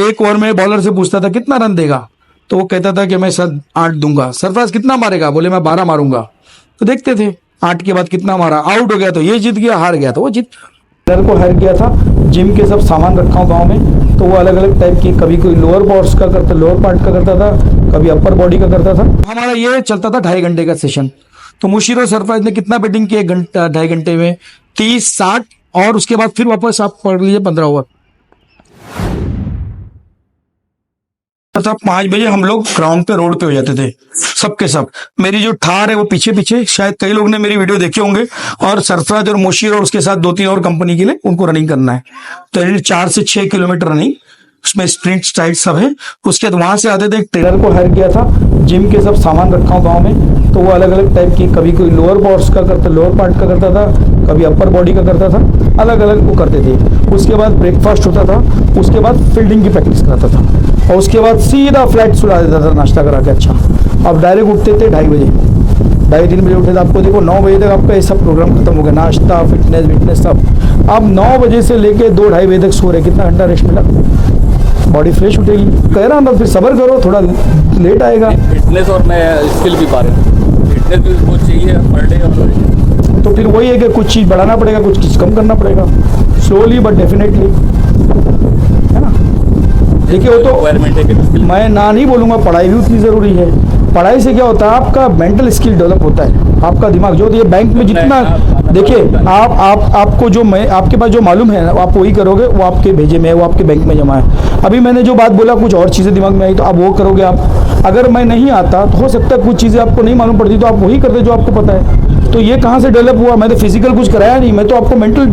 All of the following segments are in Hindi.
एक ओवर में बॉलर से पूछता था कितना रन देगा, तो वो कहता था कि मैं सर 8 दूंगा। सरफराज कितना मारेगा, बोले मैं 12 मारूंगा। तो देखते थे 8 के बाद कितना मारा, आउट हो गया तो ये जीत गया, हार गया तो वो जीत गया। ट्रेनर को हायर किया था, जिम के सब सामान रखा हूँ गाँव में, तो वो अलग अलग टाइप की, कभी कोई लोअर पार्ट्स का करता, लोअर पार्ट का करता था, कभी अपर बॉडी का करता था। हमारा ये चलता था 2.5 घंटे का सेशन। तो मुशीर और सरफराज ने कितना बैटिंग किया 2.5 घंटे में, 30, 60, और उसके बाद फिर वापस आप पढ़ लीजिए 15 ओवर। 5 बजे हम लोग ग्राउंड पे रोड पे हो जाते थे सबके सब। मेरी जो थार है वो पीछे पीछे, शायद कई लोग ने मेरी वीडियो देखे होंगे। और सरफराज और मुशीर और उसके साथ 2-3 और कंपनी के लिए उनको रनिंग करना है, तो 4 से 6 किलोमीटर रनिंग, उसमें स्प्रिंट स्टाइल सब है। उसके बाद वहां से आते थे, एक ट्रेनर को हायर किया था, जिम के सब सामान रखा हूँ गाँव में, तो वो अलग अलग टाइप की, कभी कोई लोअर पार्ट्स का करता, लोअर पार्ट का करता था, कभी अपर बॉडी का करता था, अलग अलग वो करते थे। उसके बाद ब्रेकफास्ट होता था, उसके बाद फील्डिंग की प्रैक्टिस कराता था, और उसके बाद सीधा फ्लैट सुला देता था नाश्ता करा के। अच्छा, अब डायरेक्ट उठते थे 2:30 बजे, 2:30-3 बजे उठे थे। आपको देखो 9 बजे तक आपका ये सब प्रोग्राम खत्म हो गया, नाश्ता, फिटनेस सब। अब 9 बजे से लेके 2-2:30 बजे तक सो रहे, कितना घंटा रेस्ट मिला, बॉडी फ्रेश उठेगी। कह रहा हूँ फिर सब्र करो, थोड़ा लेट आएगा। फिटनेस और मैं स्किल भी पा रहा हूँ, फिटनेस भी बहुत चाहिए पर डे। तो फिर वही है कि कुछ चीज़ बढ़ाना पड़ेगा, कुछ चीज़ कम करना पड़ेगा, स्लोली बट डेफिनेटली, है ना। देखिए वो तो मैं ना नहीं बोलूँगा, पढ़ाई भी उतनी ज़रूरी है। पढ़ाई से क्या होता है, आपका मेंटल स्किल डेवलप होता है, आपका दिमाग जो ये बैंक में जितना, देखिए आपको जो मैं आपके पास जो मालूम है आप वही करोगे, वो आपके भेजे में है, वो आपके बैंक में जमा है। अभी मैंने जो बात बोला कुछ और चीज़ें दिमाग में आई, तो आप वो करोगे। आप अगर मैं नहीं आता तो हो सकता है कुछ चीज़ें आपको नहीं मालूम पड़ती, तो आप वही करते जो आपको पता है। तो ये कहाँ से डेवलप हुआ, मैं तो फिजिकल कुछ कराया नहीं, मैं तो आपको मेंटल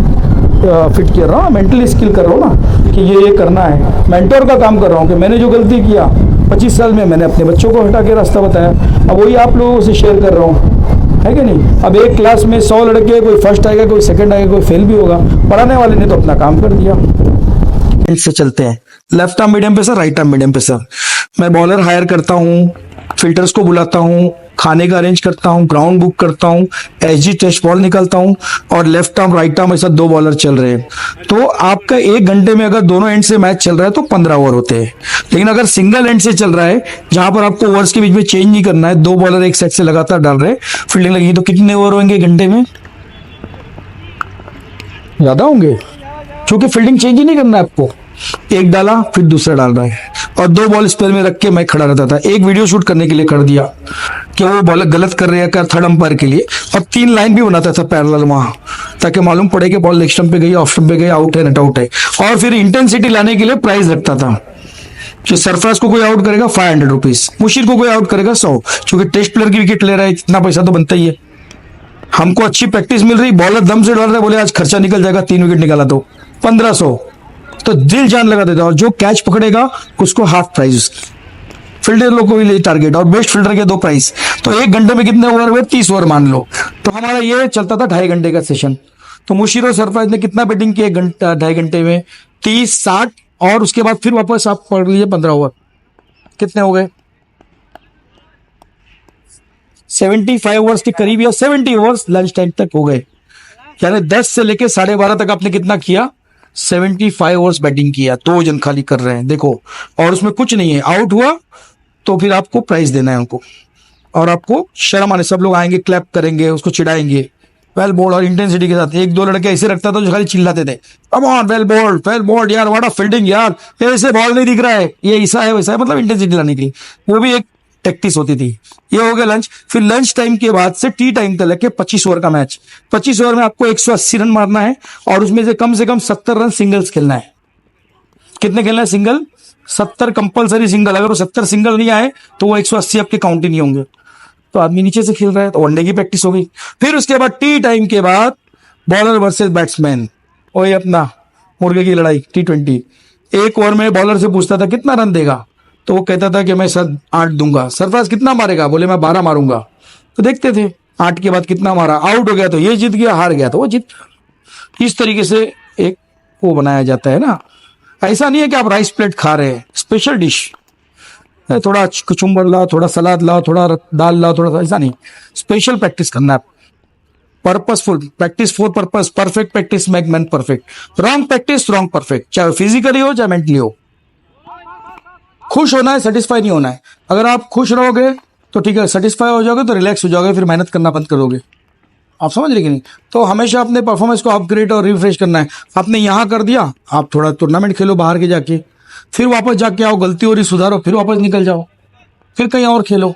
फिट कर रहा हूँ, मेंटली स्किल कर रहा हूँ ना, कि ये करना है। मेंटर का काम कर रहा हूँ कि मैंने जो गलती किया 25 साल में, मैंने अपने बच्चों को हटा के रास्ता बताया, अब वही आप लोगों से शेयर कर रहा हूँ, है कि नहीं। अब एक क्लास में 100 लड़के, कोई फर्स्ट आएगा, कोई सेकंड आएगा, कोई फेल भी होगा, पढ़ाने वाले ने तो अपना काम कर दिया। इनसे चलते हैं लेफ्ट आर्म मीडियम पे सर, राइट आर्म मीडियम पे सर। मैं बॉलर हायर करता हूँ, फिल्टर्स को बुलाता हूँ, खाने का अरेंज करता हूँ, ग्राउंड बुक करता हूँ, एसजी टेस्ट बॉल निकालता हूँ, और लेफ्ट आर्म राइट आर्म ऐसा 2 बॉलर चल रहे हैं। तो आपका 1 घंटे में अगर दोनों एंड से मैच चल रहा है तो 15 ओवर होते हैं। लेकिन अगर सिंगल एंड से चल रहा है, जहां पर आपको ओवर्स के बीच में चेंज नहीं करना है, 2 बॉलर एक साइड से लगातार डाल रहे, फील्डिंग लगी, तो कितने ओवर होंगे घंटे में? ज्यादा होंगे, क्योंकि फील्डिंग चेंज ही नहीं करना है आपको। एक डाला फिर दूसरा डाल रहा है, और 2 बॉल स्पेयर में रख के मैं खड़ा रहता था। एक वीडियो शूट करने के लिए कर दिया कि वो बॉलर गलत कर रहे हैं क्या, थर्ड अंपायर के लिए, और 3 लाइन भी बनाता था पैरेलल वहां, ताकि मालूम पड़े कि बॉल लेग स्टंप पे गई, ऑफ स्टंप पे गई, आउट है नट आउट है। और फिर इंटेंसिटी लाने के लिए प्राइस रखता था कि सरफराज को कोई आउट करेगा 500 रुपीज, मुशीर को कोई आउट करेगा 100, क्योंकि टेस्ट प्लेयर की विकेट ले रहा है, इतना पैसा तो बनता ही है। हमको अच्छी प्रैक्टिस मिल रही, बॉलर दम से डाल रहा है, बोले आज खर्चा निकल जाएगा, 3 विकेट निकाला तो 1500, तो दिल जान लगा देता। और जो कैच पकड़ेगा उसको हाफ प्राइज, फील्डर लोग को भी टारगेट, और बेस्ट फील्डर के 2 प्राइज। तो 1 घंटे में कितने ओवर हुए, 30 ओवर मान लो। तो हमारा ये चलता था 2.5 घंटे का सेशन। तो मुशीर और सरफराज ने कितना बैटिंग किया 2.5 घंटे में, 30, 60, और उसके बाद फिर वापस आप पढ़ लीजिए 15 ओवर। कितने हो गए? 75 ओवर्स के करीब, या 70 ओवर्स लंच टाइम तक हो गए। यानी 10 से लेके 12:30 तक आपने कितना किया, 75 ओवर्स बैटिंग किया। 2 जन खाली कर रहे हैं देखो, और उसमें कुछ नहीं है, आउट हुआ तो फिर आपको प्राइज देना है उनको, और आपको शर्म आने, सब लोग आएंगे, क्लैप करेंगे, उसको चिढ़ाएंगे वेल बोल्ड, और इंटेंसिटी के साथ। 1-2 लड़के ऐसे रखता था जो खाली चिल्लाते थे, कम ऑन वेल बोल्ड यार, व्हाट अ फील्डिंग यार, ऐसे बॉल नहीं दिख रहा है, ये ऐसा है वैसा है, मतलब इंटेंसिटी लाने के लिए वो भी एक प्रैक्टिस होती थी। ये हो गया लंच। फिर लंच टाइम के बाद से टी टाइम तक लेके 25 ओवर का मैच। 25 ओवर में आपको 180 रन मारना है, और उसमें से कम 70 रन सिंगल्स खेलना है। कितने खेलना है सिंगल? 70 compulsory single. अगर वो 70 सिंगल नहीं आए तो वो 180 आपके काउंट ही नहीं होंगे। तो आदमी नीचे से खेल रहा है, तो वनडे की प्रैक्टिस हो गई। फिर उसके बाद टी टाइम के बाद बॉलर वर्सेस बैट्समैन, वही अपना मुर्गे की लड़ाई, T20। 1 ओवर में बॉलर से पूछता था कितना रन देगा, तो वो कहता था कि मैं सर 8 दूंगा। सरफराज कितना मारेगा, बोले मैं 12 मारूंगा। तो देखते थे 8 के बाद कितना मारा, आउट हो गया तो ये जीत गया, हार गया तो वो जीत गया। इस तरीके से एक वो बनाया जाता है ना। ऐसा नहीं है कि आप राइस प्लेट खा रहे हैं, स्पेशल डिश, थोड़ा कचुम्बर लाओ, थोड़ा सलाद लाओ, थोड़ा दाल लाओ, थोड़ा, ऐसा नहीं, स्पेशल प्रैक्टिस करना है। Purposeful practice for purpose, perfect practice make man perfect. Wrong practice wrong perfect, चाहे फिजिकली हो चाहे मेंटली हो। खुश होना है, सेटिस्फाई नहीं होना है। अगर आप खुश रहोगे तो ठीक है, सेटिस्फाई हो जाओगे तो रिलैक्स हो जाओगे, फिर मेहनत करना बंद करोगे। आप समझ रहे कि नहीं? तो हमेशा अपने परफॉर्मेंस को अपग्रेड और रिफ्रेश करना है। आपने यहाँ कर दिया, आप थोड़ा टूर्नामेंट खेलो बाहर के जाके, फिर वापस जाके आओ, गलती हो रही सुधारो, फिर वापस निकल जाओ, फिर कहीं और खेलो,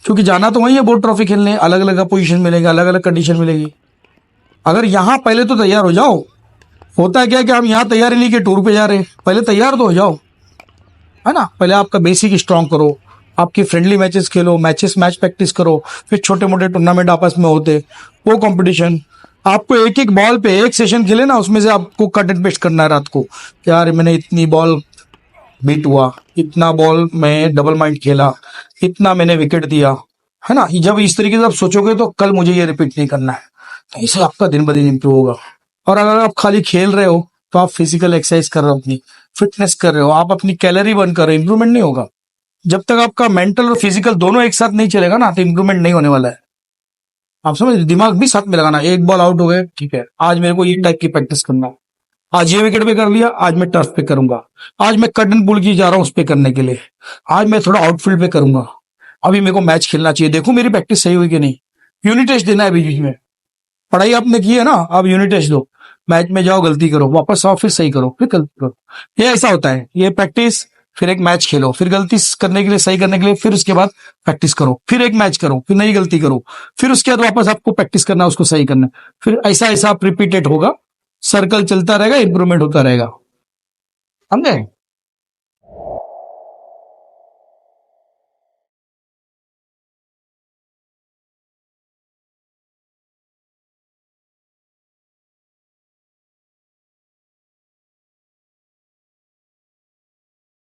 क्योंकि जाना तो वही है बोर्ड ट्रॉफी खेलने। अलग अलग पोजीशन मिलेंगे, अलग अलग कंडीशन मिलेगी। अगर यहाँ पहले तो तैयार हो जाओ। होता है क्या कि हम यहाँ तैयारी नहीं कि टूर पे जा रहे हैं, पहले तैयार तो हो जाओ, है ना। पहले आपका बेसिक स्ट्रांग करो, आपकी फ्रेंडली मैचेस खेलो, मैच प्रैक्टिस करो, फिर छोटे मोटे टूर्नामेंट आपस में होते, वो कंपटीशन। आपको एक एक बॉल पे एक सेशन खेले ना, उसमें से आपको कट एंड पेस्ट करना है रात को, यार मैंने इतनी बॉल बीट हुआ, इतना बॉल मैं डबल माइंड खेला, इतना मैंने विकेट दिया, है ना। जब इस तरीके से आप सोचोगे तो कल मुझे ये रिपीट नहीं करना है, तो इससे आपका दिन ब दिन इंप्रूव होगा। और अगर आप खाली खेल रहे हो तो आप फिजिकल एक्सरसाइज कर रहे हो, अपनी फिटनेस कर रहे हो, आप अपनी कैलोरी बर्न कर रहे हो, इंप्रूवमेंट नहीं होगा। जब तक आपका मेंटल और फिजिकल दोनों एक साथ नहीं चलेगा ना, तो इंप्रूवमेंट नहीं होने वाला है। आप समझ, दिमाग भी साथ में लगाना। एक बॉल आउट हो गए, ठीक है, आज मेरे को ये टाइप की प्रैक्टिस करना है, आज ये विकेट पे कर लिया, आज मैं टर्फ पे करूंगा, आज मैं कट एंड पुल की जा रहा हूं उस पे करने के लिए, आज मैं थोड़ा आउटफील्ड पे करूंगा, अभी मेरे को मैच खेलना चाहिए, देखो मेरी प्रैक्टिस सही हुई कि नहीं। यूनिट टेस्ट देना है बीच बीच में। पढ़ाई आपने की है ना, अब यूनिट टेस्ट दो। मैच में जाओ, गलती करो, वापस आओ, फिर सही करो, फिर गलती करो। ये ऐसा होता है, ये प्रैक्टिस, फिर एक मैच खेलो, फिर गलती करने के लिए, सही करने के लिए, फिर उसके बाद प्रैक्टिस करो, फिर एक मैच करो, फिर नई गलती करो, फिर उसके बाद वापस आपको प्रैक्टिस करना, उसको सही करना, फिर ऐसा ऐसा आप रिपीटेड होगा, सर्कल चलता रहेगा, इंप्रूवमेंट होता रहेगा। समझे?